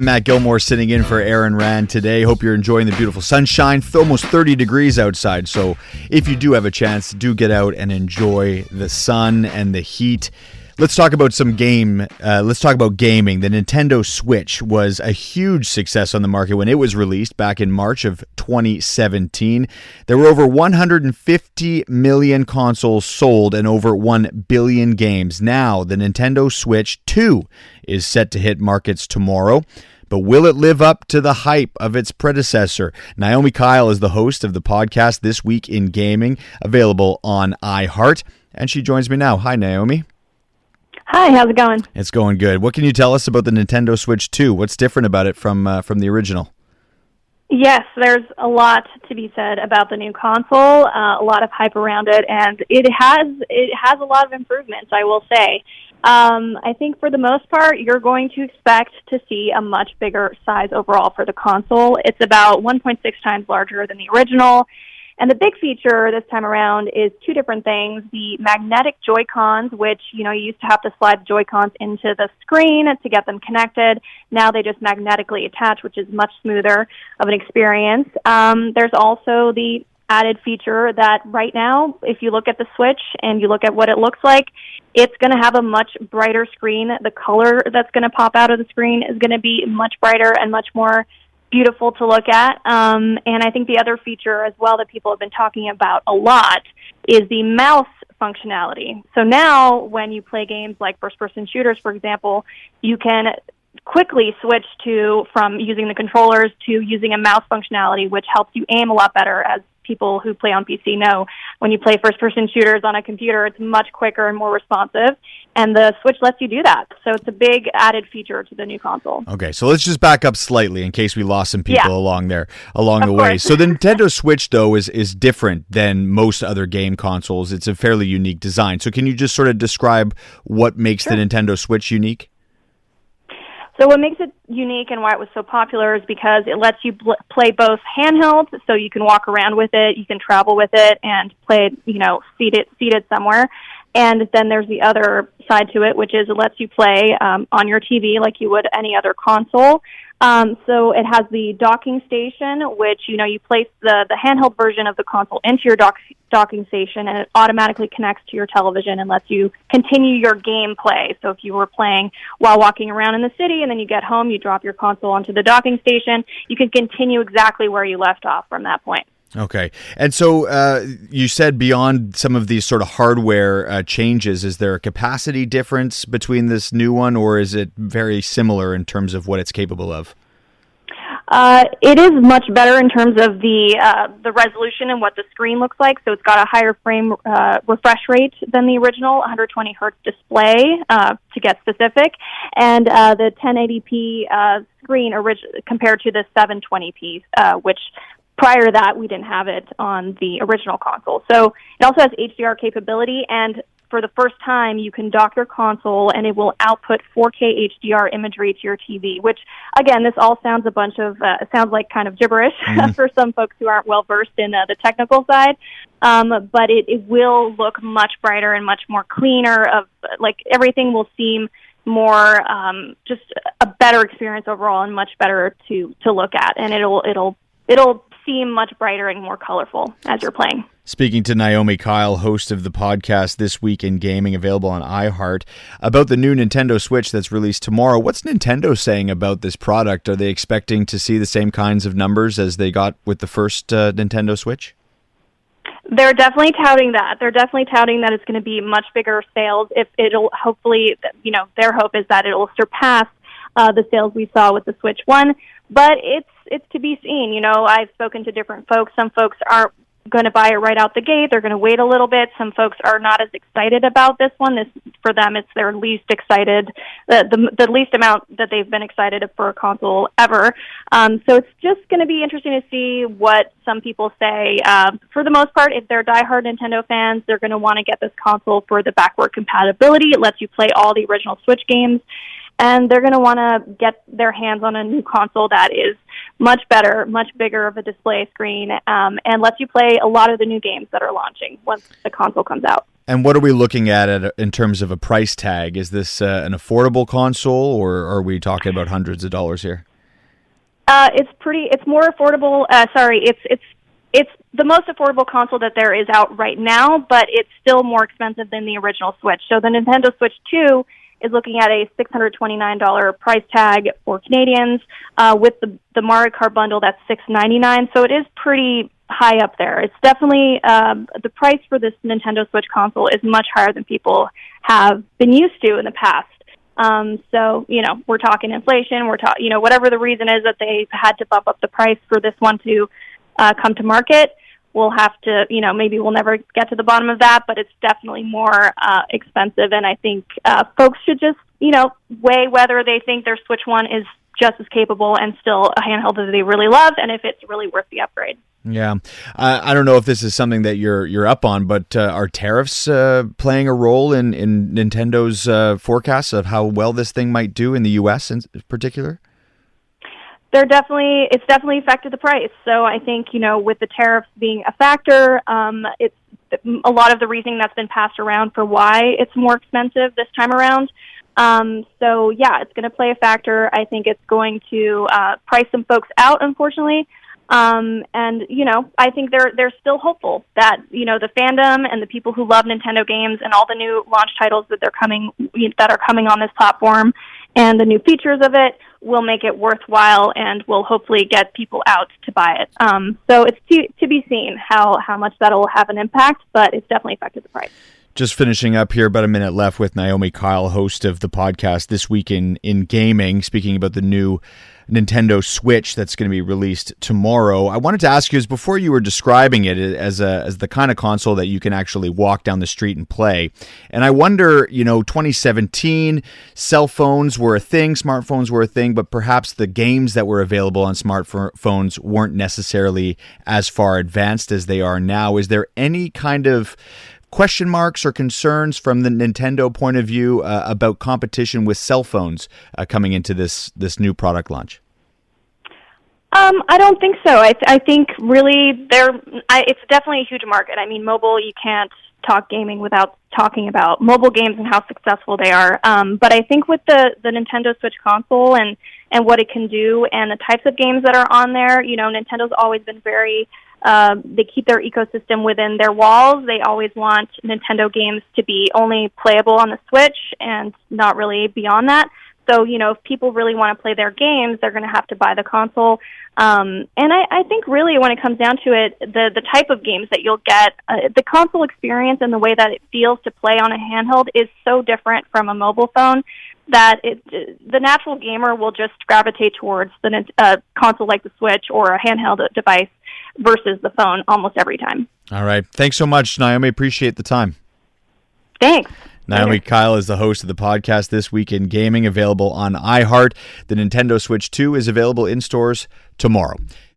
Matt Gilmore sitting in for Aaron Rand today. Hope you're enjoying the beautiful sunshine. Almost 30 degrees outside, so if you do have a chance, do get out and enjoy the sun and the heat. Let's talk about let's talk about gaming. The Nintendo Switch was a huge success on the market when it was released back in March of 2017. There were over 150 million consoles sold and over 1 billion games. Now, the Nintendo Switch 2 is set to hit markets tomorrow. But will it live up to the hype of its predecessor? Naomi Kyle is the host of the podcast This Week in Gaming, available on iHeart, and she joins me now. Hi, Naomi. Hi, how's it going? It's going good. What can you tell us about the Nintendo Switch 2? What's different about it from the original? Yes, there's a lot to be said about the new console, a lot of hype around it, and it has a lot of improvements, I will say. I think for the most part, you're going to expect to see a much bigger size overall for the console. It's about 1.6 times larger than the original. And the big feature this time around is two different things. The magnetic Joy-Cons, which, you used to have to slide the Joy-Cons into the screen to get them connected. Now they just magnetically attach, which is much smoother of an experience. There's also the added feature that right now, if you look at the Switch and you look at what it looks like, it's going to have a much brighter screen. The color that's going to pop out of the screen is going to be much brighter and much more beautiful to look at. And I think the other feature as well that people have been talking about a lot is the mouse functionality. So now when you play games like first-person shooters, for example, you can quickly switch from using the controllers to using a mouse functionality, which helps you aim a lot better. As people who play on PC know, when you play first-person shooters on a computer, it's much quicker and more responsive, and the Switch lets you do that. So it's a big added feature to the new console. Okay, so let's just back up slightly in case we lost some people along the Of way. course. So the Nintendo Switch, though, is different than most other game consoles. It's a fairly unique design. So can you just sort of describe what makes the Nintendo Switch unique? So what makes it unique and why it was so popular is because it lets you play both handheld, so you can walk around with it, you can travel with it, and play it, seated somewhere. And then there's the other side to it, which is it lets you play on your TV like you would any other console. So it has the docking station, which, you place the handheld version of the console into your docking station, and it automatically connects to your television and lets you continue your game play. So if you were playing while walking around in the city and then you get home, you drop your console onto the docking station, you can continue exactly where you left off from that point. Okay. And so you said beyond some of these sort of hardware changes, is there a capacity difference between this new one, or is it very similar in terms of what it's capable of? It is much better in terms of the resolution and what the screen looks like. So it's got a higher frame refresh rate than the original 120 hertz display, to get specific, and the 1080p screen compared to the 720p, which prior to that, we didn't have it on the original console. So it also has HDR capability, and for the first time, you can dock your console, and it will output 4K HDR imagery to your TV, which, again, this all sounds sounds like kind of gibberish for some folks who aren't well-versed in the technical side, but it will look much brighter and much more cleaner. Everything will seem more just a better experience overall and much better to look at, and it'll seem much brighter and more colorful as you're playing. Speaking to Naomi Kyle, host of the podcast This Week in Gaming, available on iHeart, about the new Nintendo Switch that's released tomorrow. What's Nintendo saying about this product? Are they expecting to see the same kinds of numbers as they got with the first Nintendo Switch? They're definitely touting that. They're definitely touting that it's going to be much bigger sales. If it'll hopefully, their hope is that it'll surpass the sales we saw with the Switch 1. But it's to be seen. I've spoken to different folks. Some folks aren't going to buy it right out the gate. They're going to wait a little bit. Some folks are not as excited about this one. For them, it's their least excited, the least amount that they've been excited for a console ever. So it's just going to be interesting to see what some people say. For the most part, if they're diehard Nintendo fans, they're going to want to get this console for the backward compatibility. It lets you play all the original Switch games. And they're going to want to get their hands on a new console that is much better, much bigger of a display screen, and lets you play a lot of the new games that are launching once the console comes out. And what are we looking at in terms of a price tag? Is this an affordable console, or are we talking about hundreds of dollars here? It's more affordable. It's the most affordable console that there is out right now, but it's still more expensive than the original Switch. So the Nintendo Switch 2 is looking at a $629 price tag for Canadians. With the Mario Kart bundle, that's $699. So it is pretty high up there. It's definitely the price for this Nintendo Switch console is much higher than people have been used to in the past. So, we're talking inflation, whatever the reason is that they had to bump up the price for this one to come to market. We'll have to, maybe we'll never get to the bottom of that, but it's definitely more expensive. And I think folks should just, weigh whether they think their Switch 1 is just as capable and still a handheld that they really love, and if it's really worth the upgrade. Yeah. I don't know if this is something that you're up on, but are tariffs playing a role in Nintendo's forecasts of how well this thing might do in the U.S. in particular? It's definitely affected the price. So I think, with the tariffs being a factor, it's a lot of the reasoning that's been passed around for why it's more expensive this time around. So yeah, it's going to play a factor. I think it's going to price some folks out, unfortunately. And, I think they're still hopeful that, the fandom and the people who love Nintendo games and all the new launch titles that are coming on this platform and the new features of it will make it worthwhile and will hopefully get people out to buy it. So it's to be seen how much that'll have an impact, but it's definitely affected the price. Just finishing up here, about a minute left with Naomi Kyle, host of the podcast This Week in Gaming, speaking about the new Nintendo Switch that's going to be released tomorrow. I wanted to ask you, before you were describing it as the kind of console that you can actually walk down the street and play, and I wonder, 2017, cell phones were a thing, smartphones were a thing, but perhaps the games that were available on smartphones weren't necessarily as far advanced as they are now. Is there any kind of question marks or concerns from the Nintendo point of view about competition with cell phones coming into this new product launch? I don't think so. I think really it's definitely a huge market. I mean, mobile, you can't talk gaming without talking about mobile games and how successful they are. But I think with the Nintendo Switch console and what it can do and the types of games that are on there, Nintendo's always been very they keep their ecosystem within their walls. They always want Nintendo games to be only playable on the Switch and not really beyond that. So, if people really want to play their games, they're going to have to buy the console. And I think really when it comes down to it, the type of games that you'll get, the console experience and the way that it feels to play on a handheld is so different from a mobile phone that the natural gamer will just gravitate towards the console like the Switch or a handheld device versus the phone almost every time. All right. Thanks so much, Naomi. Appreciate the time. Thanks. Naomi Kyle is the host of the podcast This Week in Gaming, available on iHeart. The Nintendo Switch 2 is available in stores tomorrow.